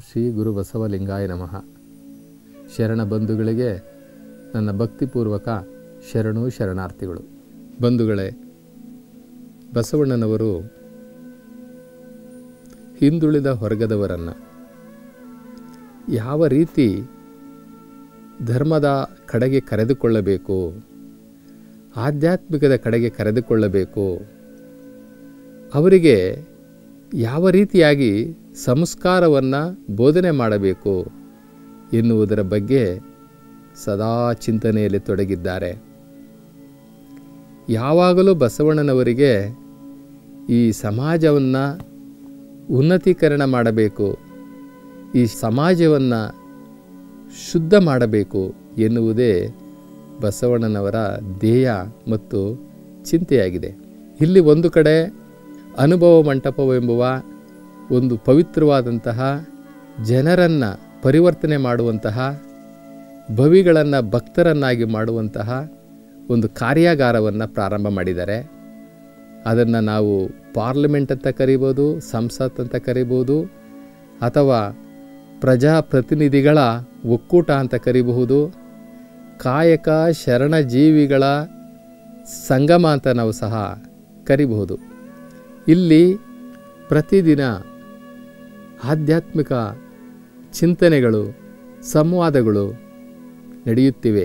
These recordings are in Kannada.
ಶ್ರೀ ಗುರು ಬಸವಲಿಂಗಾಯ ನಮಃ. ಶರಣ ಬಂಧುಗಳಿಗೆ ನನ್ನ ಭಕ್ತಿಪೂರ್ವಕ ಶರಣು ಶರಣಾರ್ಥಿಗಳು. ಬಂಧುಗಳೇ, ಬಸವಣ್ಣನವರು ಹಿಂದುಳಿದ ವರ್ಗದವರನ್ನು ಯಾವ ರೀತಿ ಧರ್ಮದ ಕಡೆಗೆ ಕರೆದುಕೊಳ್ಳಬೇಕು, ಆಧ್ಯಾತ್ಮಿಕದ ಕಡೆಗೆ ಕರೆದುಕೊಳ್ಳಬೇಕು, ಅವರಿಗೆ ಯಾವ ರೀತಿಯಾಗಿ ಸಂಸ್ಕಾರವನ್ನು ಬೋಧನೆ ಮಾಡಬೇಕು ಎನ್ನುವುದರ ಬಗ್ಗೆ ಸದಾ ಚಿಂತನೆಯಲ್ಲಿ ತೊಡಗಿದ್ದಾರೆ. ಯಾವಾಗಲೂ ಬಸವಣ್ಣನವರಿಗೆ ಈ ಸಮಾಜವನ್ನು ಉನ್ನತೀಕರಣ ಮಾಡಬೇಕು, ಈ ಸಮಾಜವನ್ನು ಶುದ್ಧ ಮಾಡಬೇಕು ಎನ್ನುವುದೇ ಬಸವಣ್ಣನವರ ಧ್ಯೇಯ ಮತ್ತು ಚಿಂತೆಯಾಗಿದೆ. ಇಲ್ಲಿ ಒಂದು ಕಡೆ ಅನುಭವ ಮಂಟಪವೆಂಬುವ ಒಂದು ಪವಿತ್ರವಾದಂತಹ, ಜನರನ್ನು ಪರಿವರ್ತನೆ ಮಾಡುವಂತಹ, ಭವಿಗಳನ್ನು ಭಕ್ತರನ್ನಾಗಿ ಮಾಡುವಂತಹ ಒಂದು ಕಾರ್ಯಾಗಾರವನ್ನು ಪ್ರಾರಂಭ ಮಾಡಿದ್ದಾರೆ. ಅದನ್ನು ನಾವು ಪಾರ್ಲಿಮೆಂಟ್ ಅಂತ ಕರಿಬೋದು, ಸಂಸತ್ ಅಂತ ಕರಿಬೋದು, ಅಥವಾ ಪ್ರಜಾಪ್ರತಿನಿಧಿಗಳ ಒಕ್ಕೂಟ ಅಂತ ಕರಿಬಹುದು, ಕಾಯಕ ಶರಣಜೀವಿಗಳ ಸಂಗಮ ಅಂತ ನಾವು ಸಹ ಕರಿಬಹುದು. ಇಲ್ಲಿ ಪ್ರತಿದಿನ ಆಧ್ಯಾತ್ಮಿಕ ಚಿಂತನೆಗಳು, ಸಂವಾದಗಳು ನಡೆಯುತ್ತಿವೆ.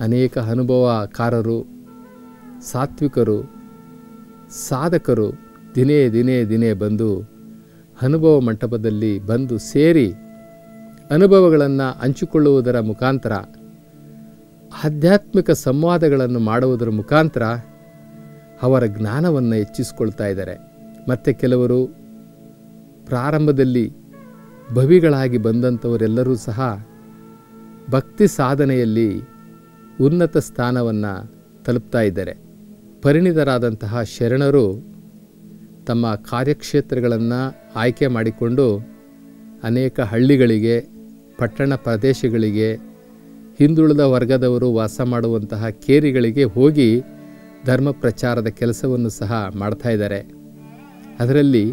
ಅನೇಕ ಅನುಭವಕಾರರು, ಸಾತ್ವಿಕರು, ಸಾಧಕರು ದಿನೇ ದಿನೇ ದಿನೇ ಬಂದು ಅನುಭವ ಮಂಟಪದಲ್ಲಿ ಬಂದು ಸೇರಿ ಅನುಭವಗಳನ್ನು ಹಂಚಿಕೊಳ್ಳುವುದರ ಮುಖಾಂತರ, ಆಧ್ಯಾತ್ಮಿಕ ಸಂವಾದಗಳನ್ನು ಮಾಡುವುದರ ಮುಖಾಂತರ ಅವರ ಜ್ಞಾನವನ್ನು ಹೆಚ್ಚಿಸಿಕೊಳ್ತಾ ಇದ್ದಾರೆ. ಮತ್ತು ಕೆಲವರು ಪ್ರಾರಂಭದಲ್ಲಿ ಭವಿಗಳಾಗಿ ಬಂದಂಥವರೆಲ್ಲರೂ ಸಹ ಭಕ್ತಿ ಸಾಧನೆಯಲ್ಲಿ ಉನ್ನತ ಸ್ಥಾನವನ್ನು ತಲುಪ್ತಾ ಇದ್ದಾರೆ. ಪರಿಣಿತರಾದಂತಹ ಶರಣರು ತಮ್ಮ ಕಾರ್ಯಕ್ಷೇತ್ರಗಳನ್ನು ಆಯ್ಕೆ ಮಾಡಿಕೊಂಡು ಅನೇಕ ಹಳ್ಳಿಗಳಿಗೆ, ಪಟ್ಟಣ ಪ್ರದೇಶಗಳಿಗೆ, ಹಿಂದುಳಿದ ವರ್ಗದವರು ವಾಸ ಮಾಡುವಂತಹ ಕೇರಿಗಳಿಗೆ ಹೋಗಿ ಧರ್ಮ ಪ್ರಚಾರದ ಕೆಲಸವನ್ನು ಸಹ ಮಾಡ್ತಾ ಇದ್ದಾರೆ. ಅದರಲ್ಲಿ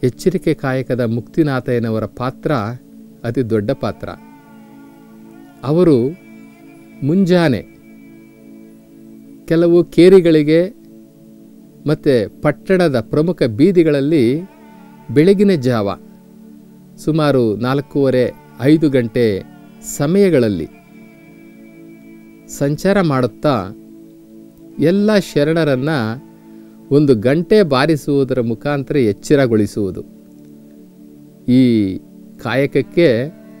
ಎಚ್ಚರಿಕೆ ಕಾಯಕದ ಮುಕ್ತಿನಾಥಯ್ಯನವರ ಪಾತ್ರ ಅತಿ ದೊಡ್ಡ ಪಾತ್ರ. ಅವರು ಮುಂಜಾನೆ ಕೆಲವು ಕೇರಿಗಳಿಗೆ ಮತ್ತು ಪಟ್ಟಣದ ಪ್ರಮುಖ ಬೀದಿಗಳಲ್ಲಿ ಬೆಳಗಿನ ಜಾವ ಸುಮಾರು 4:30-5 ಗಂಟೆ ಸಮಯಗಳಲ್ಲಿ ಸಂಚಾರ ಮಾಡುತ್ತಾ ಎಲ್ಲ ಶರಣರನ್ನು 1 ಗಂಟೆ ಬಾರಿಸುವುದರ ಮುಖಾಂತರ ಎಚ್ಚರಗೊಳಿಸುವುದು. ಈ ಕಾಯಕಕ್ಕೆ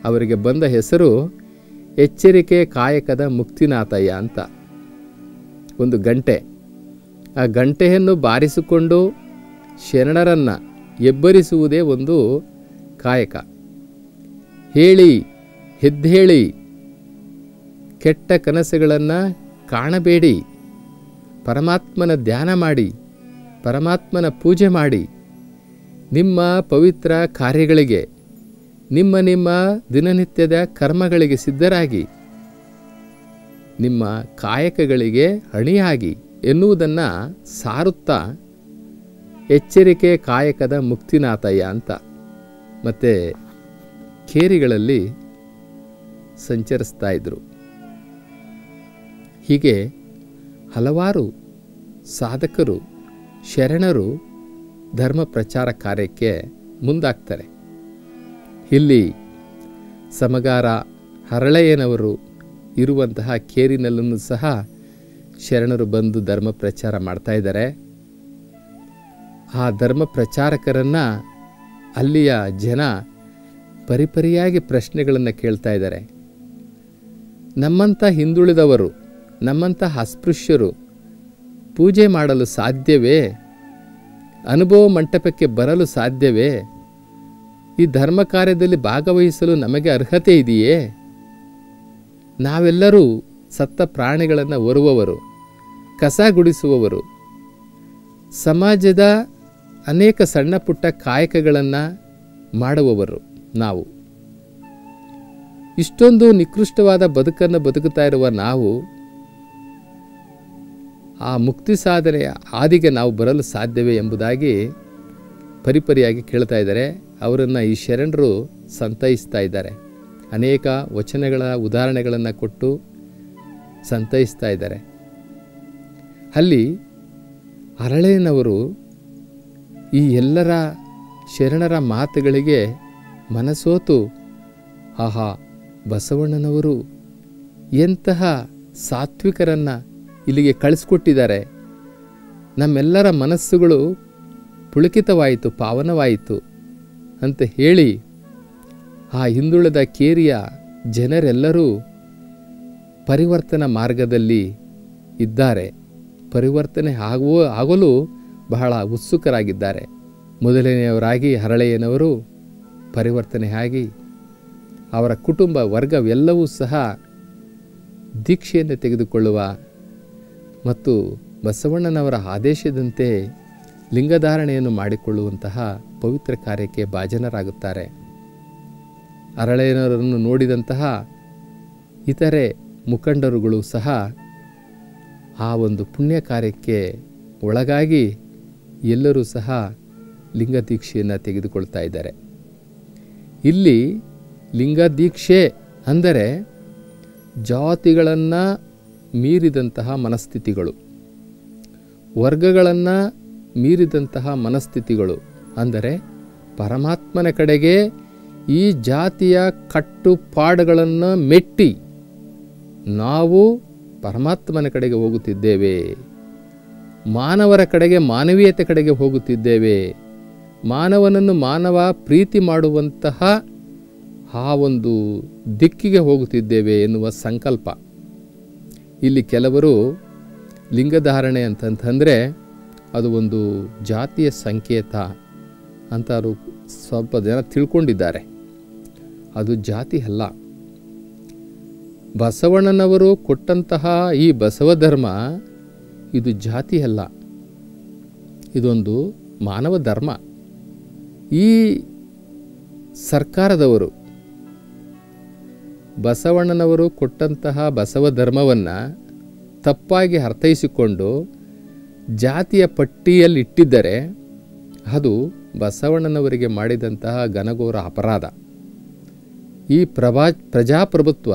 ಅವರಿಗೆ ಬಂದ ಹೆಸರು ಎಚ್ಚರಿಕೆ ಕಾಯಕದ ಮುಕ್ತಿನಾಥಯ್ಯ ಅಂತ. 1 ಗಂಟೆ, ಆ ಗಂಟೆಯನ್ನು ಬಾರಿಸಿಕೊಂಡು ಶರಣರನ್ನು ಎಬ್ಬರಿಸುವುದೇ ಒಂದು ಕಾಯಕ. ಹೇಳಿ, ಎದ್ದೇಳಿ, ಕೆಟ್ಟ ಕನಸುಗಳನ್ನು ಕಾಣಬೇಡಿ, ಪರಮಾತ್ಮನ ಧ್ಯಾನ ಮಾಡಿ, ಪರಮಾತ್ಮನ ಪೂಜೆ ಮಾಡಿ, ನಿಮ್ಮ ಪವಿತ್ರ ಕಾರ್ಯಗಳಿಗೆ, ನಿಮ್ಮ ದಿನನಿತ್ಯದ ಕರ್ಮಗಳಿಗೆ ಸಿದ್ಧರಾಗಿ, ನಿಮ್ಮ ಕಾಯಕಗಳಿಗೆ ಅಣಿಯಾಗಿ ಎನ್ನುವುದನ್ನು ಸಾರುತ್ತಾ ಎಚ್ಚರಿಕೆ ಕಾಯಕದ ಮುಕ್ತಿನಾಥಯ್ಯ ಅಂತ ಮತ್ತು ಕೇರಿಗಳಲ್ಲಿ ಸಂಚರಿಸ್ತಾ ಇದ್ದರು. ಹೀಗೆ ಹಲವಾರು ಸಾಧಕರು, ಶರಣರು ಧರ್ಮ ಪ್ರಚಾರ ಕಾರ್ಯಕ್ಕೆ ಮುಂದಾಗ್ತಾರೆ. ಇಲ್ಲಿ ಸಮಗಾರ ಹರಳಯ್ಯನವರು ಇರುವಂತಹ ಕೇರಿನಲ್ಲೂ ಸಹ ಶರಣರು ಬಂದು ಧರ್ಮ ಪ್ರಚಾರ ಮಾಡ್ತಾ ಇದ್ದಾರೆ. ಆ ಧರ್ಮ ಪ್ರಚಾರಕರನ್ನು ಅಲ್ಲಿಯ ಜನ ಪರಿಪರಿಯಾಗಿ ಪ್ರಶ್ನೆಗಳನ್ನು ಕೇಳ್ತಾ ಇದ್ದಾರೆ. ನಮ್ಮಂಥ ಹಿಂದುಳಿದವರು, ನಮ್ಮಂಥ ಅಸ್ಪೃಶ್ಯರು ಪೂಜೆ ಮಾಡಲು ಸಾಧ್ಯವೇ? ಅನುಭವ ಮಂಟಪಕ್ಕೆ ಬರಲು ಸಾಧ್ಯವೇ? ಈ ಧರ್ಮ ಕಾರ್ಯದಲ್ಲಿ ಭಾಗವಹಿಸಲು ನಮಗೆ ಅರ್ಹತೆ ಇದೆಯೇ? ನಾವೆಲ್ಲರೂ ಸತ್ತ ಪ್ರಾಣಿಗಳನ್ನು ಹೊರುವವರು, ಕಸ ಗುಡಿಸುವವರು, ಸಮಾಜದ ಅನೇಕ ಸಣ್ಣ ಪುಟ್ಟ ಕಾಯಕಗಳನ್ನು ಮಾಡುವವರು ನಾವು. ಇಷ್ಟೊಂದು ನಿಕೃಷ್ಟವಾದ ಬದುಕನ್ನು ಬದುಕುತ್ತಾ ಇರುವ ನಾವು ಆ ಮುಕ್ತಿ ಸಾಧನೆಯ ಹಾದಿಗೆ ನಾವು ಬರಲು ಸಾಧ್ಯವೇ ಎಂಬುದಾಗಿ ಪರಿಪರಿಯಾಗಿ ಕೇಳ್ತಾ ಇದ್ದಾರೆ. ಅವರನ್ನು ಈ ಶರಣರು ಸಂತೈಸ್ತಾ ಇದ್ದಾರೆ. ಅನೇಕ ವಚನಗಳ ಉದಾಹರಣೆಗಳನ್ನು ಕೊಟ್ಟು ಸಂತೈಸ್ತಾ ಇದ್ದಾರೆ. ಅಲ್ಲಿ ಹರಳಯ್ಯನವರು ಈ ಎಲ್ಲರ ಶರಣರ ಮಾತುಗಳಿಗೆ ಮನಸೋತು, ಆಹಾ, ಬಸವಣ್ಣನವರು ಎಂತಹ ಸಾತ್ವಿಕರನ್ನು ಇಲ್ಲಿಗೆ ಕಳಿಸ್ಕೊಟ್ಟಿದ್ದಾರೆ, ನಮ್ಮೆಲ್ಲರ ಮನಸ್ಸುಗಳು ಪುಳಕಿತವಾಯಿತು, ಪಾವನವಾಯಿತು ಅಂತ ಹೇಳಿ ಆ ಹಿಂದುಳಿದ ಕೇರಿಯ ಜನರೆಲ್ಲರೂ ಪರಿವರ್ತನಾ ಮಾರ್ಗದಲ್ಲಿ ಇದ್ದಾರೆ. ಪರಿವರ್ತನೆ ಆಗಲು ಬಹಳ ಉತ್ಸುಕರಾಗಿದ್ದಾರೆ. ಮೊದಲನೆಯವರಾಗಿ ಹರಳಯ್ಯನವರು ಪರಿವರ್ತನೆ ಆಗಿ ಅವರ ಕುಟುಂಬ ವರ್ಗವೆಲ್ಲವೂ ಸಹ ದೀಕ್ಷೆಯನ್ನು ತೆಗೆದುಕೊಳ್ಳುವ ಮತ್ತು ಬಸವಣ್ಣನವರ ಆದೇಶದಂತೆ ಲಿಂಗಧಾರಣೆಯನ್ನು ಮಾಡಿಕೊಳ್ಳುವಂತಹ ಪವಿತ್ರ ಕಾರ್ಯಕ್ಕೆ ಭಾಜನರಾಗುತ್ತಾರೆ. ಹರಳಯ್ಯನವರನ್ನು ನೋಡಿದಂತಹ ಇತರೆ ಮುಖಂಡರುಗಳು ಸಹ ಆ ಒಂದು ಪುಣ್ಯ ಕಾರ್ಯಕ್ಕೆ ಒಳಗಾಗಿ ಎಲ್ಲರೂ ಸಹ ಲಿಂಗ ದೀಕ್ಷೆಯನ್ನು ತೆಗೆದುಕೊಳ್ತಾ ಇದ್ದಾರೆ. ಇಲ್ಲಿ ಲಿಂಗ ದೀಕ್ಷೆ ಅಂದರೆ ಜಾತಿಗಳನ್ನು ಮೀರಿದಂತಹ ಮನಸ್ಥಿತಿಗಳು, ವರ್ಗಗಳನ್ನು ಮೀರಿದಂತಹ ಮನಸ್ಥಿತಿಗಳು, ಅಂದರೆ ಪರಮಾತ್ಮನ ಕಡೆಗೆ ಈ ಜಾತಿಯ ಕಟ್ಟುಪಾಡುಗಳನ್ನು ಮೆಟ್ಟಿ ನಾವು ಪರಮಾತ್ಮನ ಕಡೆಗೆ ಹೋಗುತ್ತಿದ್ದೇವೆ, ಮಾನವರ ಕಡೆಗೆ ಮಾನವೀಯತೆ ಕಡೆಗೆ ಹೋಗುತ್ತಿದ್ದೇವೆ, ಮಾನವನನ್ನು ಮಾನವ ಪ್ರೀತಿ ಮಾಡುವಂತಹ ಆ ಒಂದು ದಿಕ್ಕಿಗೆ ಹೋಗುತ್ತಿದ್ದೇವೆ ಎನ್ನುವ ಸಂಕಲ್ಪ. ಇಲ್ಲಿ ಕೆಲವರು ಲಿಂಗಧಾರಣೆ ಅಂತಂತಂದರೆ ಅದು ಒಂದು ಜಾತಿಯ ಸಂಕೇತ ಅಂತ ಅವರು ಸ್ವಲ್ಪ ಜನ ತಿಳ್ಕೊಂಡಿದ್ದಾರೆ. ಅದು ಜಾತಿ ಅಲ್ಲ. ಬಸವಣ್ಣನವರು ಕೊಟ್ಟಂತಹ ಈ ಬಸವ ಧರ್ಮ ಇದು ಜಾತಿ ಅಲ್ಲ, ಇದೊಂದು ಮಾನವ ಧರ್ಮ. ಈ ಸರ್ಕಾರದವರು ಬಸವಣ್ಣನವರು ಕೊಟ್ಟಂತಹ ಬಸವ ಧರ್ಮವನ್ನು ತಪ್ಪಾಗಿ ಅರ್ಥೈಸಿಕೊಂಡು ಜಾತಿಯ ಪಟ್ಟಿಯಲ್ಲಿಟ್ಟಿದ್ದರೆ ಅದು ಬಸವಣ್ಣನವರಿಗೆ ಮಾಡಿದಂತಹ ಘನಘೋರ ಅಪರಾಧ. ಈ ಪ್ರಜಾಪ್ರಭುತ್ವ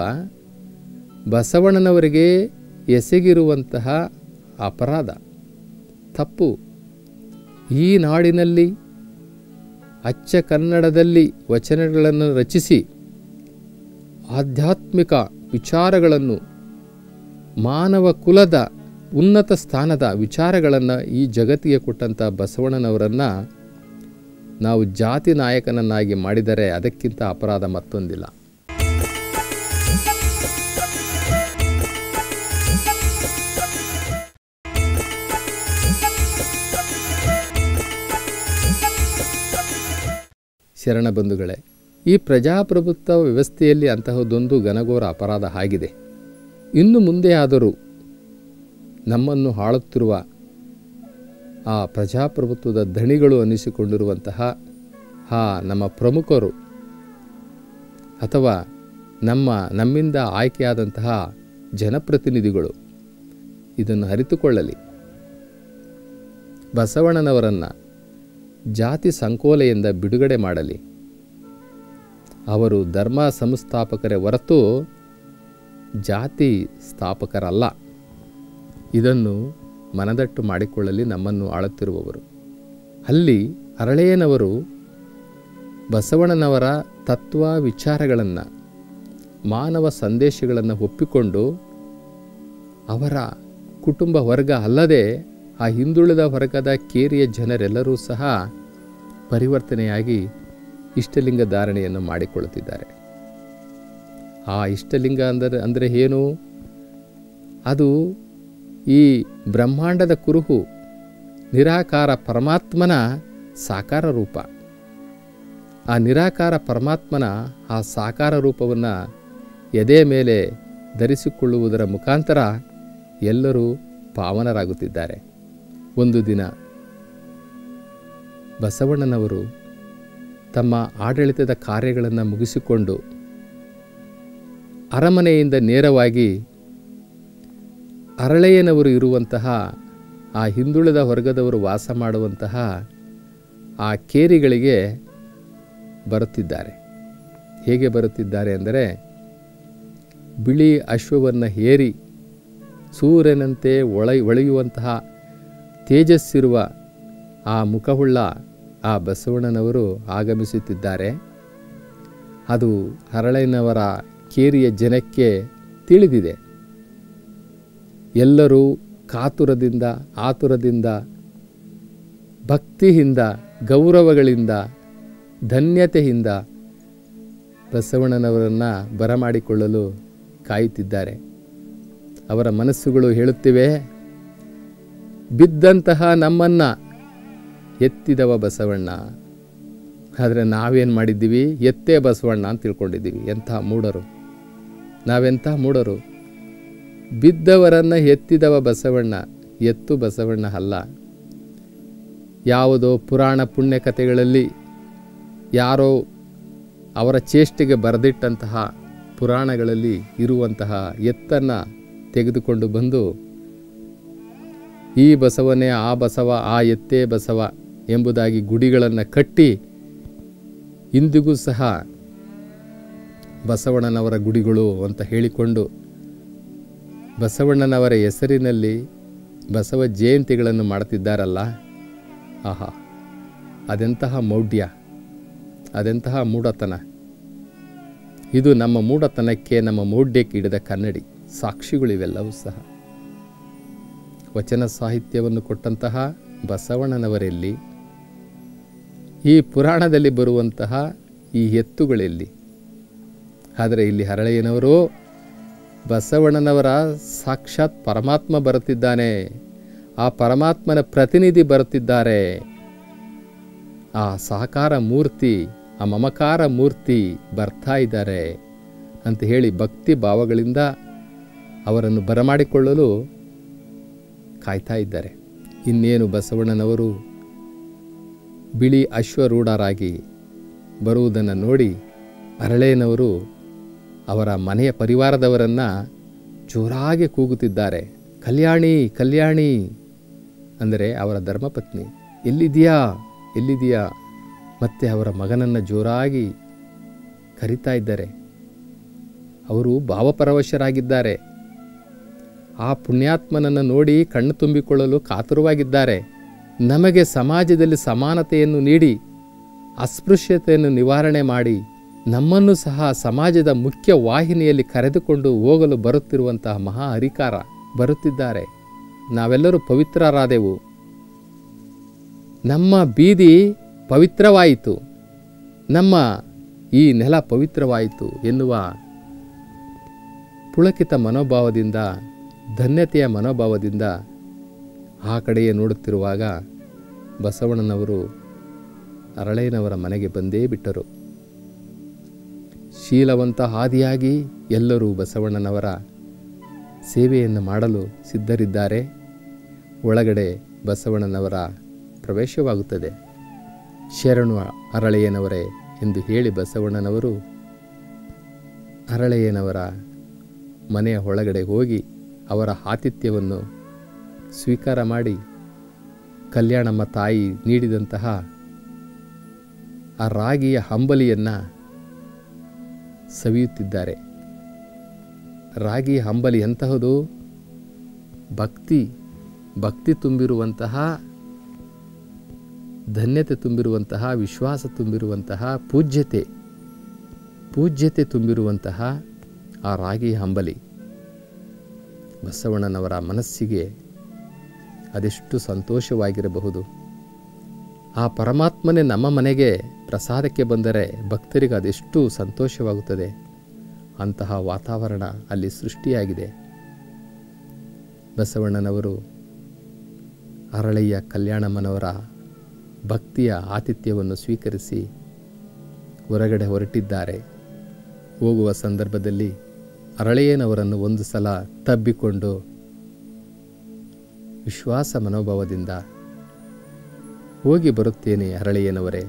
ಬಸವಣ್ಣನವರಿಗೆ ಎಸಗಿರುವಂತಹ ಅಪರಾಧ, ತಪ್ಪು. ಈ ನಾಡಿನಲ್ಲಿ ಅಚ್ಚ ಕನ್ನಡದಲ್ಲಿ ವಚನಗಳನ್ನು ರಚಿಸಿ ಆಧ್ಯಾತ್ಮಿಕ ವಿಚಾರಗಳನ್ನು, ಮಾನವ ಕುಲದ ಉನ್ನತ ಸ್ಥಾನದ ವಿಚಾರಗಳನ್ನು ಈ ಜಗತ್ತಿಗೆ ಕೊಟ್ಟಂಥ ಬಸವಣ್ಣನವರನ್ನು ನಾವು ಜಾತಿ ನಾಯಕನನ್ನಾಗಿ ಮಾಡಿದರೆ ಅದಕ್ಕಿಂತ ಅಪರಾಧ ಮತ್ತೊಂದಿಲ್ಲ. ಶರಣ ಬಂಧುಗಳೇ, ಈ ಪ್ರಜಾಪ್ರಭುತ್ವ ವ್ಯವಸ್ಥೆಯಲ್ಲಿ ಅಂತಹದೊಂದು ಘನಘೋರ ಅಪರಾಧ ಆಗಿದೆ. ಇನ್ನು ಮುಂದೆ ಆದರೂ ನಮ್ಮನ್ನು ಆಳುತ್ತಿರುವ ಆ ಪ್ರಜಾಪ್ರಭುತ್ವದ ಧಣಿಗಳು ಅನ್ನಿಸಿಕೊಂಡಿರುವಂತಹ ನಮ್ಮ ಪ್ರಮುಖರು ಅಥವಾ ನಮ್ಮಿಂದ ಆಯ್ಕೆಯಾದಂತಹ ಜನಪ್ರತಿನಿಧಿಗಳು ಇದನ್ನು ಅರಿತುಕೊಳ್ಳಲಿ. ಬಸವಣ್ಣನವರನ್ನು ಜಾತಿ ಸಂಕೋಲೆಯಿಂದ ಬಿಡುಗಡೆ ಮಾಡಲಿ. ಅವರು ಧರ್ಮ ಸಂಸ್ಥಾಪಕರೇ ಹೊರತು ಜಾತಿ ಸ್ಥಾಪಕರಲ್ಲ. ಇದನ್ನು ಮನದಟ್ಟು ಮಾಡಿಕೊಳ್ಳಲಿ ನಮ್ಮನ್ನು ಆಳುತ್ತಿರುವವರು. ಅಲ್ಲಿ ಹರಳಯ್ಯನವರು ಬಸವಣ್ಣನವರ ತತ್ವ ವಿಚಾರಗಳನ್ನು, ಮಾನವ ಸಂದೇಶಗಳನ್ನು ಒಪ್ಪಿಕೊಂಡು ಅವರ ಕುಟುಂಬ ವರ್ಗ ಅಲ್ಲದೆ ಆ ಹಿಂದುಳಿದ ವರ್ಗದ ಕೇರಿಯ ಜನರೆಲ್ಲರೂ ಸಹ ಪರಿವರ್ತನೆಯಾಗಿ ಇಷ್ಟಲಿಂಗ ಧಾರಣೆಯನ್ನು ಮಾಡಿಕೊಳ್ಳುತ್ತಿದ್ದಾರೆ. ಆ ಇಷ್ಟಲಿಂಗ ಅಂದರೆ ಏನು? ಅದು ಈ ಬ್ರಹ್ಮಾಂಡದ ಕುರುಹು ನಿರಾಕಾರ ಪರಮಾತ್ಮನ ಸಾಕಾರ ರೂಪ. ಆ ನಿರಾಕಾರ ಪರಮಾತ್ಮನ ಆ ಸಾಕಾರ ರೂಪವನ್ನು ಎದೆ ಮೇಲೆ ಧರಿಸಿಕೊಳ್ಳುವುದರ ಮುಖಾಂತರ ಎಲ್ಲರೂ ಪಾವನರಾಗುತ್ತಿದ್ದಾರೆ. ಒಂದು ದಿನ ಬಸವಣ್ಣನವರು ತಮ್ಮ ಆಡಳಿತದ ಕಾರ್ಯಗಳನ್ನು ಮುಗಿಸಿಕೊಂಡು ಅರಮನೆಯಿಂದ ನೇರವಾಗಿ ಹರಳಯ್ಯನವರು ಇರುವಂತಹ ಆ ಹಿಂದುಳಿದ ವರ್ಗದವರು ವಾಸ ಮಾಡುವಂತಹ ಆ ಕೇರಿಗಳಿಗೆ ಬರುತ್ತಿದ್ದಾರೆ. ಹೇಗೆ ಬರುತ್ತಿದ್ದಾರೆ ಅಂದರೆ, ಬಿಳಿ ಅಶ್ವವನ್ನು ಏರಿ ಸೂರ್ಯನಂತೆ ಹೊಳೆಯುವಂತಹ ತೇಜಸ್ಸಿರುವ ಆ ಮುಖವುಳ್ಳ ಆ ಬಸವಣ್ಣನವರು ಆಗಮಿಸುತ್ತಿದ್ದಾರೆ. ಅದು ಹರಳಯ್ಯನವರ ಕೇರಿಯ ಜನಕ್ಕೆ ತಿಳಿದಿದೆ. ಎಲ್ಲರೂ ಕಾತುರದಿಂದ, ಆತುರದಿಂದ, ಭಕ್ತಿಯಿಂದ, ಗೌರವಗಳಿಂದ, ಧನ್ಯತೆಯಿಂದ ಬಸವಣ್ಣನವರನ್ನು ಬರಮಾಡಿಕೊಳ್ಳಲು ಕಾಯುತ್ತಿದ್ದಾರೆ. ಅವರ ಮನಸ್ಸುಗಳು ಹೇಳುತ್ತಿವೆ, ಬಿದ್ದಂತಹ ನಮ್ಮನ್ನು ಎತ್ತಿದವ ಬಸವಣ್ಣ. ಆದರೆ ನಾವೇನು ಮಾಡಿದ್ದೀವಿ? ಎತ್ತೇ ಬಸವಣ್ಣ ಅಂತ ತಿಳ್ಕೊಂಡಿದ್ದೀವಿ. ಎಂಥ ಮೂಢರು, ನಾವೆಂಥ ಮೂಢರು. ಬಿದ್ದವರನ್ನು ಎತ್ತಿದವ ಬಸವಣ್ಣ, ಎತ್ತು ಬಸವಣ್ಣ ಅಲ್ಲ. ಯಾವುದೋ ಪುರಾಣ ಪುಣ್ಯ ಕಥೆಗಳಲ್ಲಿ ಯಾರೋ ಅವರ ಚೇಷ್ಟೆಗೆ ಬರೆದಿಟ್ಟಂತಹ ಪುರಾಣಗಳಲ್ಲಿ ಇರುವಂತಹ ಎತ್ತನ್ನು ತೆಗೆದುಕೊಂಡು ಬಂದು ಈ ಬಸವನೇ ಆ ಬಸವ, ಆ ಎತ್ತೇ ಬಸವ ಎಂಬುದಾಗಿ ಗುಡಿಗಳನ್ನು ಕಟ್ಟಿ ಇಂದಿಗೂ ಸಹ ಬಸವಣ್ಣನವರ ಗುಡಿಗಳು ಅಂತ ಹೇಳಿಕೊಂಡು ಬಸವಣ್ಣನವರ ಹೆಸರಿನಲ್ಲಿ ಬಸವ ಜಯಂತಿಗಳನ್ನು ಮಾಡುತ್ತಿದ್ದಾರಲ್ಲ, ಆಹಾ, ಅದೆಂತಹ ಮೌಢ್ಯ, ಅದೆಂತಹ ಮೂಢತನ. ಇದು ನಮ್ಮ ಮೂಢತನಕ್ಕೆ, ನಮ್ಮ ಮೌಢ್ಯಕ್ಕೆ ಹಿಡಿದ ಕನ್ನಡಿ ಸಾಕ್ಷಿಗಳಿವೆಲ್ಲವೂ ಸಹ. ವಚನ ಸಾಹಿತ್ಯವನ್ನು ಕೊಟ್ಟಂತಹ ಬಸವಣ್ಣನವರೆಲ್ಲಿ? ಈ ಪುರಾಣದಲ್ಲಿ ಬರುವಂತಹ ಈ ಎತ್ತುಗಳೆಲ್ಲಿ? ಆದರೆ ಇಲ್ಲಿ ಹರಳಯ್ಯನವರು ಬಸವಣ್ಣನವರ ಸಾಕ್ಷಾತ್ ಪರಮಾತ್ಮ ಬರುತ್ತಿದ್ದಾನೆ, ಆ ಪರಮಾತ್ಮನ ಪ್ರತಿನಿಧಿ ಬರುತ್ತಿದ್ದಾರೆ. ಆ ಸಾಕಾರ ಮೂರ್ತಿ, ಆ ಮಮಕಾರ ಮೂರ್ತಿ ಬರ್ತಾ ಇದ್ದಾರೆ ಅಂತ ಹೇಳಿ ಭಕ್ತಿ ಭಾವಗಳಿಂದ ಅವರನ್ನು ಬರಮಾಡಿಕೊಳ್ಳಲು ಕಾಯ್ತಾ ಇದ್ದಾರೆ. ಇನ್ನೇನು ಬಸವಣ್ಣನವರು ಬಿಳಿ ಅಶ್ವರೂಢರಾಗಿ ಬರುವುದನ್ನು ನೋಡಿ ಹರಳಯ್ಯನವರು ಅವರ ಮನೆಯ ಪರಿವಾರದವರನ್ನು ಜೋರಾಗಿ ಕೂಗುತ್ತಿದ್ದಾರೆ. ಕಲ್ಯಾಣಿ, ಕಲ್ಯಾಣಿ ಅಂದರೆ ಅವರ ಧರ್ಮಪತ್ನಿ, ಎಲ್ಲಿದೆಯಾ, ಎಲ್ಲಿದೆಯಾ? ಮತ್ತೆ ಅವರ ಮಗನನ್ನು ಜೋರಾಗಿ ಕರೀತಾ ಇದ್ದಾರೆ. ಅವರು ಭಾವಪರವಶರಾಗಿದ್ದಾರೆ. ಆ ಪುಣ್ಯಾತ್ಮನನ್ನು ನೋಡಿ ಕಣ್ಣು ತುಂಬಿಕೊಳ್ಳಲು ಕಾತುರವಾಗಿದ್ದಾರೆ. ನಮಗೆ ಸಮಾಜದಲ್ಲಿ ಸಮಾನತೆಯನ್ನು ನೀಡಿ, ಅಸ್ಪೃಶ್ಯತೆಯನ್ನು ನಿವಾರಣೆ ಮಾಡಿ, ನಮ್ಮನ್ನು ಸಹ ಸಮಾಜದ ಮುಖ್ಯ ವಾಹಿನಿಯಲ್ಲಿ ಕರೆದುಕೊಂಡು ಹೋಗಲು ಬರುತ್ತಿರುವಂತಹ ಮಹಾ ಅಧಿಕಾರ ಬರುತ್ತಿದ್ದಾರೆ. ನಾವೆಲ್ಲರೂ ಪವಿತ್ರರಾದೆವು, ನಮ್ಮ ಬೀದಿ ಪವಿತ್ರವಾಯಿತು, ನಮ್ಮ ಈ ನೆಲ ಪವಿತ್ರವಾಯಿತು ಎನ್ನುವ ಪುಳಕಿತ ಮನೋಭಾವದಿಂದ, ಧನ್ಯತೆಯ ಮನೋಭಾವದಿಂದ ಆ ಕಡೆಯೇ ನೋಡುತ್ತಿರುವಾಗ ಬಸವಣ್ಣನವರು ಹರಳಯ್ಯನವರ ಮನೆಗೆ ಬಂದೇ ಬಿಟ್ಟರು. ಶೀಲವಂತ ಆದಿಯಾಗಿ ಎಲ್ಲರೂ ಬಸವಣ್ಣನವರ ಸೇವೆಯನ್ನು ಮಾಡಲು ಸಿದ್ಧರಿದ್ದಾರೆ. ಒಳಗಡೆ ಬಸವಣ್ಣನವರ ಪ್ರವೇಶವಾಗುತ್ತದೆ. ಶರಣು ಹರಳಯ್ಯನವರೇ ಎಂದು ಹೇಳಿ ಬಸವಣ್ಣನವರು ಹರಳಯ್ಯನವರ ಮನೆಯ ಒಳಗಡೆ ಹೋಗಿ ಅವರ ಆತಿಥ್ಯವನ್ನು ಸ್ವೀಕಾರ ಮಾಡಿ ಕಲ್ಯಾಣಮ್ಮ ತಾಯಿ ನೀಡಿದಂತಹ ಆ ರಾಗಿಯ ಹಂಬಲಿಯನ್ನು ಸವಿಯುತ್ತಿದ್ದಾರೆ. ರಾಗಿ ಹಂಬಲಿ ಎಂತಹದು? ಭಕ್ತಿ ತುಂಬಿರುವಂತಹ, ಧನ್ಯತೆ ತುಂಬಿರುವಂತಹ, ವಿಶ್ವಾಸ ತುಂಬಿರುವಂತಹ, ಪೂಜ್ಯತೆ ತುಂಬಿರುವಂತಹ ಆ ರಾಗಿ ಹಂಬಲಿ ಬಸವಣ್ಣನವರ ಮನಸ್ಸಿಗೆ ಅದೆಷ್ಟು ಸಂತೋಷವಾಗಿರಬಹುದು. ಆ ಪರಮಾತ್ಮನೇ ನಮ್ಮ ಮನೆಗೆ ಪ್ರಸಾದಕ್ಕೆ ಬಂದರೆ ಭಕ್ತರಿಗೆ ಅದೆಷ್ಟು ಸಂತೋಷವಾಗುತ್ತದೆ. ಅಂತಹ ವಾತಾವರಣ ಅಲ್ಲಿ ಸೃಷ್ಟಿಯಾಗಿದೆ. ಬಸವಣ್ಣನವರು ಹರಳಯ್ಯ ಕಲ್ಯಾಣಮ್ಮನವರ ಭಕ್ತಿಯ ಆತಿಥ್ಯವನ್ನು ಸ್ವೀಕರಿಸಿ ಹೊರಗಡೆ ಹೊರಟಿದ್ದಾರೆ. ಹೋಗುವ ಸಂದರ್ಭದಲ್ಲಿ ಹರಳಯ್ಯನವರನ್ನು ಒಂದು ಸಲ ತಬ್ಬಿಕೊಂಡು ವಿಶ್ವಾಸ ಮನೋಭಾವದಿಂದ ಹೋಗಿ ಬರುತ್ತೇನೆ ಹರಳಯ್ಯನವರೇ,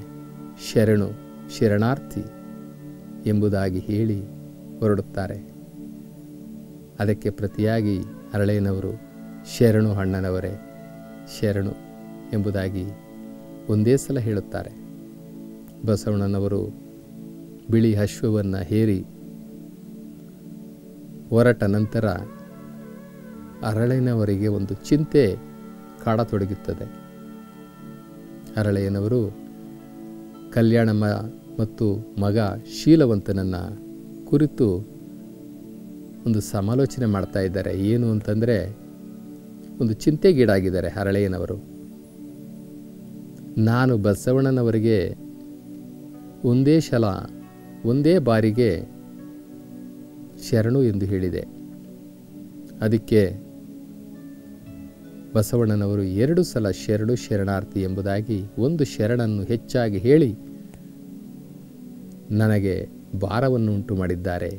ಶರಣಾರ್ಥಿ ಎಂಬುದಾಗಿ ಹೇಳಿ ಹೊರಡುತ್ತಾರೆ. ಅದಕ್ಕೆ ಪ್ರತಿಯಾಗಿ ಹರಳಯ್ಯನವರು ಶರಣು ಅಣ್ಣನವರೇ, ಶರಣು ಎಂಬುದಾಗಿ ಒಂದೇ ಸಲ ಹೇಳುತ್ತಾರೆ. ಬಸವಣ್ಣನವರು ಬಿಳಿ ಅಶ್ವವನ್ನು ಹೇರಿ ಹೊರಟ ನಂತರ ಅರಳೆಯನವರಿಗೆ ಒಂದು ಚಿಂತೆ ಕಾಡತೊಡಗುತ್ತದೆ. ಅರಳೆಯನವರು ಕಲ್ಯಾಣಮ್ಮ ಮತ್ತು ಮಗ ಶೀಲವಂತನನ್ನು ಕುರಿತು ಒಂದು ಸಮಾಲೋಚನೆ ಮಾಡ್ತಾ ಇದ್ದಾರೆ. ಏನು ಅಂತಂದರೆ, ಒಂದು ಚಿಂತೆಗೀಡಾಗಿದ್ದಾರೆ ಅರಳೆಯನವರು. ನಾನು ಬಸವಣ್ಣನವರಿಗೆ ಒಂದೇ ಬಾರಿಗೆ ಶರಣು ಎಂದು ಹೇಳಿದೆ. ಅದಕ್ಕೆ ಬಸವಣ್ಣನವರು 2 ಸಲ ಶರಣಾರ್ಥಿ ಎಂಬುದಾಗಿ ಒಂದು ಶರಣನ್ನು ಹೆಚ್ಚಾಗಿ ಹೇಳಿ ನನಗೆ ಭಾರವನ್ನು ಉಂಟು ಮಾಡಿದ್ದಾರೆ.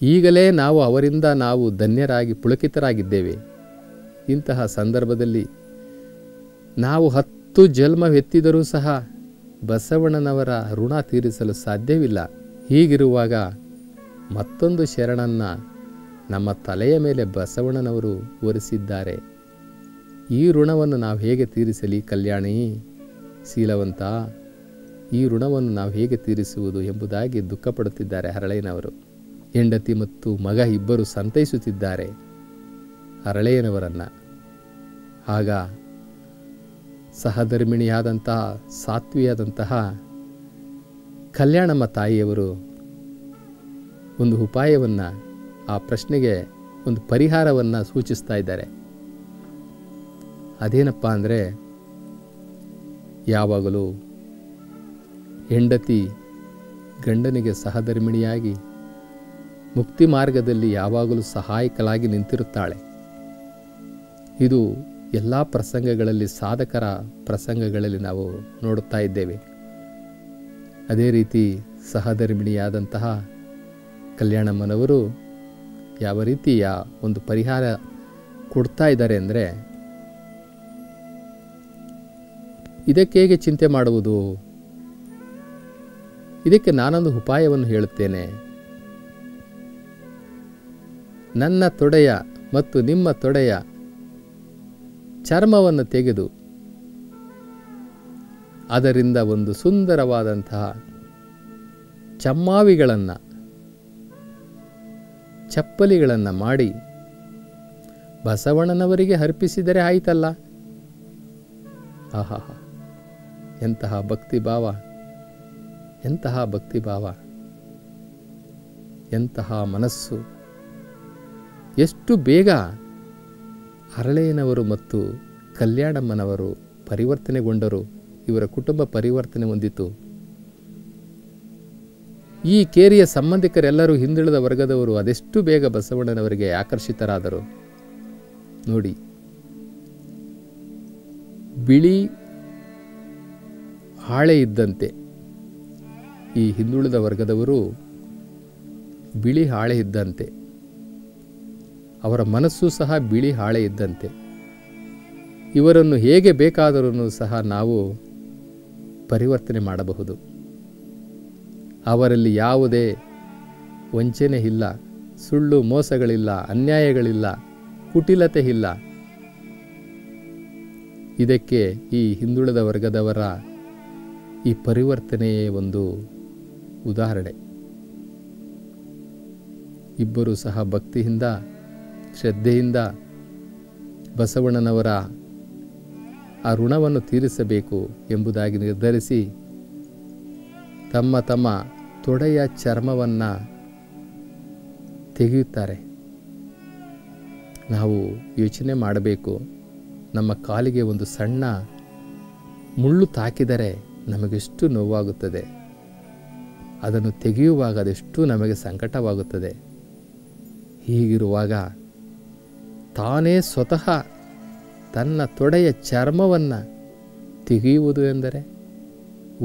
ಈಗಲೇ ಅವರಿಂದ ನಾವು ಧನ್ಯರಾಗಿ ಪುಳಕಿತರಾಗಿದ್ದೇವೆ. ಇಂತಹ ಸಂದರ್ಭದಲ್ಲಿ ನಾವು 10 ಜನ್ಮವೆತ್ತಿದರೂ ಸಹ ಬಸವಣ್ಣನವರ ಋಣ ತೀರಿಸಲು ಸಾಧ್ಯವಿಲ್ಲ. ಹೀಗಿರುವಾಗ ಮತ್ತೊಂದು ಶರಣನ್ನು ನಮ್ಮ ತಲೆಯ ಮೇಲೆ ಬಸವಣ್ಣನವರು ಹೊರಿಸಿದ್ದಾರೆ. ಈ ಋಣವನ್ನು ನಾವು ಹೇಗೆ ತೀರಿಸಲಿ ಕಲ್ಯಾಣಿ, ಶೀಲವಂತ? ಈ ಋಣವನ್ನು ನಾವು ಹೇಗೆ ತೀರಿಸುವುದು ಎಂಬುದಾಗಿ ದುಃಖಪಡುತ್ತಿದ್ದಾರೆ ಅರಳೆಯನವರು. ಹೆಂಡತಿ ಮತ್ತು ಮಗ ಇಬ್ಬರು ಸಂತೈಸುತ್ತಿದ್ದಾರೆ ಅರಳೆಯನವರನ್ನು. ಆಗ ಸಹಧರ್ಮಿಣಿಯಾದಂತಹ ಸಾತ್ವಿಯಾದಂತಹ ಕಲ್ಯಾಣಮ್ಮ ತಾಯಿಯವರು ಒಂದು ಉಪಾಯವನ್ನು, ಆ ಪ್ರಶ್ನೆಗೆ ಒಂದು ಪರಿಹಾರವನ್ನು ಸೂಚಿಸ್ತಾ ಇದ್ದಾರೆ. ಅದೇನಪ್ಪ ಅಂದರೆ, ಯಾವಾಗಲೂ ಹೆಂಡತಿ ಗಂಡನಿಗೆ ಸಹಧರ್ಮಿಣಿಯಾಗಿ ಮುಕ್ತಿ ಮಾರ್ಗದಲ್ಲಿ ಯಾವಾಗಲೂ ಸಹಾಯಕಲಾಗಿ ನಿಂತಿರುತ್ತಾಳೆ. ಇದು ಎಲ್ಲ ಪ್ರಸಂಗಗಳಲ್ಲಿ, ಸಾಧಕರ ಪ್ರಸಂಗಗಳಲ್ಲಿ ನಾವು ನೋಡುತ್ತಾ ಇದ್ದೇವೆ. ಅದೇ ರೀತಿ ಸಹಧರ್ಮಿಣಿಯಾದಂತಹ ಕಲ್ಯಾಣಮ್ಮನವರು ಯಾವ ರೀತಿಯ ಒಂದು ಪರಿಹಾರ ಕೊಡ್ತಾ ಇದ್ದಾರೆ ಅಂದರೆ, ಇದಕ್ಕೆ ಹೇಗೆ ಚಿಂತೆ ಮಾಡುವುದು? ಇದಕ್ಕೆ ನಾನೊಂದು ಉಪಾಯವನ್ನು ಹೇಳುತ್ತೇನೆ. ನನ್ನ ತೊಡೆಯ ಮತ್ತು ನಿಮ್ಮ ತೊಡೆಯ ಚರ್ಮವನ್ನು ತೆಗೆದು ಅದರಿಂದ ಒಂದು ಸುಂದರವಾದಂತಹ ಚಮ್ಮಾವಿಗಳನ್ನು, ಚಪ್ಪಲಿಗಳನ್ನು ಮಾಡಿ ಬಸವಣ್ಣನವರಿಗೆ ಅರ್ಪಿಸಿದರೆ ಆಯಿತಲ್ಲ. ಆಹಾ, ಎಂತಹ ಭಕ್ತಿಭಾವ, ಎಂತಹ ಭಕ್ತಿಭಾವ, ಎಂತಹ ಮನಸ್ಸು! ಎಷ್ಟು ಬೇಗ ಅರಳೆಯನವರು ಮತ್ತು ಕಲ್ಯಾಣಮ್ಮನವರು ಪರಿವರ್ತನೆಗೊಂಡರು. ಇವರ ಕುಟುಂಬ ಪರಿವರ್ತನೆ ಹೊಂದಿತು. ಈ ಕೇರಿಯ ಸಂಬಂಧಿಕರೆಲ್ಲರೂ ಹಿಂದುಳಿದ ವರ್ಗದವರು ಅದೆಷ್ಟು ಬೇಗ ಬಸವಣ್ಣನವರಿಗೆ ಆಕರ್ಷಿತರಾದರು ನೋಡಿ. ಬಿಳಿ ಹಾಳೆ ಇದ್ದಂತೆ ಈ ಹಿಂದುಳಿದ ವರ್ಗದವರು ಬಿಳಿ ಹಾಳೆ ಇದ್ದಂತೆ, ಅವರ ಮನಸ್ಸು ಸಹ ಬಿಳಿ ಹಾಳೆ ಇದ್ದಂತೆ. ಇವರನ್ನು ಹೇಗೆ ಬೇಕಾದರೂ ಸಹ ನಾವು ಪರಿವರ್ತನೆ ಮಾಡಬಹುದು. ಅವರಲ್ಲಿ ಯಾವುದೇ ವಂಚನೆ ಇಲ್ಲ, ಸುಳ್ಳು ಮೋಸಗಳಿಲ್ಲ, ಅನ್ಯಾಯಗಳಿಲ್ಲ, ಕುಟಿಲತೆ ಇಲ್ಲ. ಇದಕ್ಕೆ ಈ ಹಿಂದುಳಿದ ವರ್ಗದವರ ಈ ಪರಿವರ್ತನೆಯೇ ಒಂದು ಉದಾಹರಣೆ. ಇಬ್ಬರೂ ಸಹ ಭಕ್ತಿಯಿಂದ, ಶ್ರದ್ಧೆಯಿಂದ ಬಸವಣ್ಣನವರ ಆ ಋಣವನ್ನು ತೀರಿಸಬೇಕು ಎಂಬುದಾಗಿ ನಿರ್ಧರಿಸಿ ತಮ್ಮ ತಮ್ಮ ತೊಡೆಯ ಚರ್ಮವನ್ನು ತೆಗೆಯುತ್ತಾರೆ. ನಾವು ಯೋಚನೆ ಮಾಡಬೇಕು, ನಮ್ಮ ಕಾಲಿಗೆ ಒಂದು ಸಣ್ಣ ಮುಳ್ಳು ತಾಕಿದರೆ ನಮಗೆಷ್ಟು ನೋವಾಗುತ್ತದೆ, ಅದನ್ನು ತೆಗೆಯುವಾಗ ಅದೆಷ್ಟು ನಮಗೆ ಸಂಕಟವಾಗುತ್ತದೆ. ಹೀಗಿರುವಾಗ ತಾನೇ ಸ್ವತಃ ತನ್ನ ತೊಡೆಯ ಚರ್ಮವನ್ನು ತೆಗೆಯುವುದು ಎಂದರೆ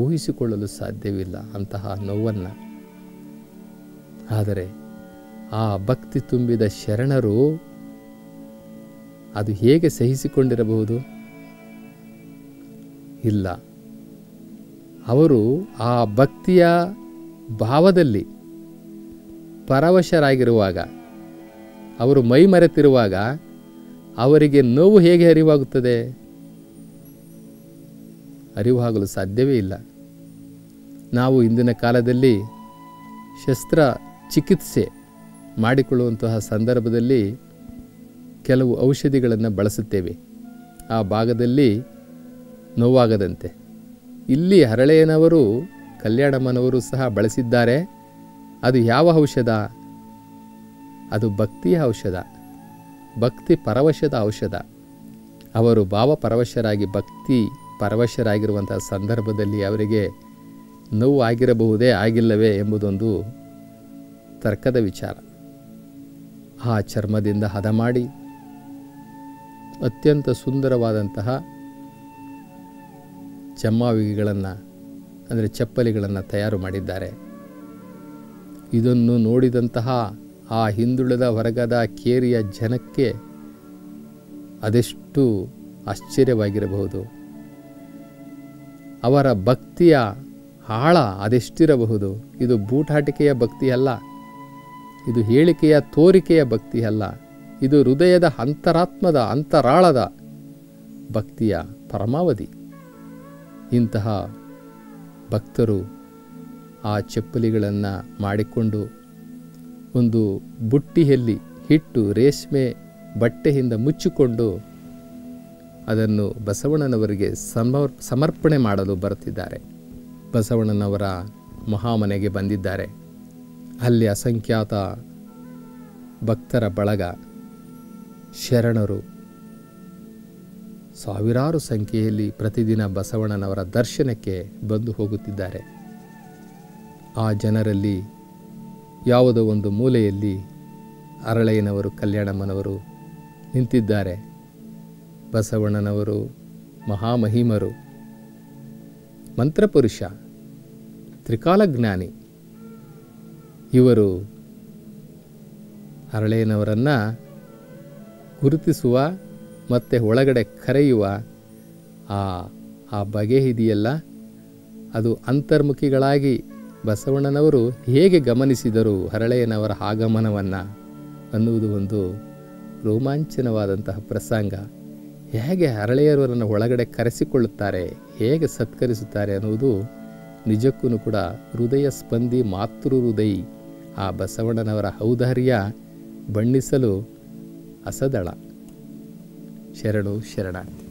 ಊಹಿಸಿಕೊಳ್ಳಲು ಸಾಧ್ಯವಿಲ್ಲ ಅಂತಹ ನೋವನ್ನು. ಆದರೆ ಆ ಭಕ್ತಿ ತುಂಬಿದ ಶರಣರು ಅದು ಹೇಗೆ ಸಹಿಸಿಕೊಂಡಿರಬಹುದು? ಇಲ್ಲ, ಅವರು ಆ ಭಕ್ತಿಯ ಭಾವದಲ್ಲಿ ಪರವಶರಾಗಿರುವಾಗ, ಅವರು ಮೈ ಮರೆತಿರುವಾಗ ಅವರಿಗೆ ನೋವು ಹೇಗೆ ಅರಿವಾಗುತ್ತದೆ? ಅರಿವಾಗಲು ಸಾಧ್ಯವೇ ಇಲ್ಲ. ನಾವು ಇಂದಿನ ಕಾಲದಲ್ಲಿ ಶಸ್ತ್ರ ಚಿಕಿತ್ಸೆ ಮಾಡಿಕೊಳ್ಳುವಂತಹ ಸಂದರ್ಭದಲ್ಲಿ ಕೆಲವು ಔಷಧಿಗಳನ್ನು ಬಳಸುತ್ತೇವೆ, ಆ ಭಾಗದಲ್ಲಿ ನೋವಾಗದಂತೆ. ಇಲ್ಲಿ ಹರಳೆಯನವರು, ಕಲ್ಯಾಣಮ್ಮನವರು ಸಹ ಬಳಸಿದ್ದಾರೆ. ಅದು ಯಾವ ಔಷಧ? ಅದು ಭಕ್ತಿಯ ಔಷಧ, ಭಕ್ತಿ ಪರವಶದ ಔಷಧ. ಅವರು ಭಾವ ಪರವಶರಾಗಿ, ಭಕ್ತಿ ಪರವಶರಾಗಿರುವಂತಹ ಸಂದರ್ಭದಲ್ಲಿ ಅವರಿಗೆ ನೋವು ಆಗಿರಬಹುದೇ, ಆಗಿಲ್ಲವೇ ಎಂಬುದೊಂದು ತರ್ಕದ ವಿಚಾರ. ಆ ಚರ್ಮದಿಂದ ಹದ ಮಾಡಿ ಅತ್ಯಂತ ಸುಂದರವಾದಂತಹ ಚಮ್ಮಾವಿಗಳನ್ನು, ಅಂದರೆ ಚಪ್ಪಲಿಗಳನ್ನು ತಯಾರು ಮಾಡಿದ್ದಾರೆ. ಇದನ್ನು ನೋಡಿದಂತಹ ಆ ಹಿಂದುಳಿದ ವರ್ಗದ ಕೇರಿಯ ಜನಕ್ಕೆ ಅದೆಷ್ಟು ಆಶ್ಚರ್ಯವಾಗಿರಬಹುದು, ಅವರ ಭಕ್ತಿಯ ಆಳ ಅದೆಷ್ಟಿರಬಹುದು. ಇದು ಬೂಟಾಟಿಕೆಯ ಭಕ್ತಿ ಅಲ್ಲ, ಇದು ಹೇಳಿಕೆಯ ತೋರಿಕೆಯ ಭಕ್ತಿ ಅಲ್ಲ, ಇದು ಹೃದಯದ ಅಂತರಾತ್ಮದ ಅಂತರಾಳದ ಭಕ್ತಿಯ ಪರಮಾವಧಿ. ಇಂತಹ ಭಕ್ತರು ಆ ಚಪ್ಪಲಿಗಳನ್ನು ಮಾಡಿಕೊಂಡು ಒಂದು ಬುಟ್ಟಿಯಲ್ಲಿ ಹಿಟ್ಟು ರೇಷ್ಮೆ ಬಟ್ಟೆಯಿಂದ ಮುಚ್ಚಿಕೊಂಡು ಅದನ್ನು ಬಸವಣ್ಣನವರಿಗೆ ಸಮರ್ಪಣೆ ಮಾಡಲು ಬರುತ್ತಿದ್ದಾರೆ. ಬಸವಣ್ಣನವರ ಮಹಾಮನೆಗೆ ಬಂದಿದ್ದಾರೆ. ಅಲ್ಲಿ ಅಸಂಖ್ಯಾತ ಭಕ್ತರ ಬಳಗ, ಶರಣರು ಸಾವಿರಾರು ಸಂಖ್ಯೆಯಲ್ಲಿ ಪ್ರತಿದಿನ ಬಸವಣ್ಣನವರ ದರ್ಶನಕ್ಕೆ ಬಂದು ಹೋಗುತ್ತಿದ್ದಾರೆ. ಆ ಜನರಲ್ಲಿ ಯಾವುದೋ ಒಂದು ಮೂಲೆಯಲ್ಲಿ ಹರಳೆಯನವರು, ಕಲ್ಯಾಣಮ್ಮನವರು ನಿಂತಿದ್ದಾರೆ. ಬಸವಣ್ಣನವರು ಮಹಾಮಹಿಮರು, ಮಂತ್ರಪುರುಷ, ತ್ರಿಕಾಲಜ್ಞಾನಿ. ಇವರು ಹರಳೆಯನವರನ್ನು ಗುರುತಿಸುವ ಮತ್ತು ಒಳಗಡೆ ಕರೆಯುವ ಆ ಬಗೆ ಇದೆಯಲ್ಲ, ಅದು ಅಂತರ್ಮುಖಿಗಳಾಗಿ ಬಸವಣ್ಣನವರು ಹೇಗೆ ಗಮನಿಸಿದರು ಹರಳೆಯನವರ ಆಗಮನವನ್ನು ಅನ್ನುವುದು ಒಂದು ರೋಮಾಂಚನವಾದಂತಹ ಪ್ರಸಂಗ. ಹೇಗೆ ಹರಳೆಯರವರನ್ನು ಒಳಗಡೆ ಕರೆಸಿಕೊಳ್ಳುತ್ತಾರೆ, ಹೇಗೆ ಸತ್ಕರಿಸುತ್ತಾರೆ ಅನ್ನುವುದು ನಿಜಕ್ಕೂ ಕೂಡ ಹೃದಯ ಸ್ಪಂದಿ ಮಾತೃ ಹೃದಯಿ. ಆ ಬಸವಣ್ಣನವರ ಔದಾರ್ಯ ಬಣ್ಣಿಸಲು ಅಸದಳ. ಶರಣು ಶರಣಾರ್ಥಿ.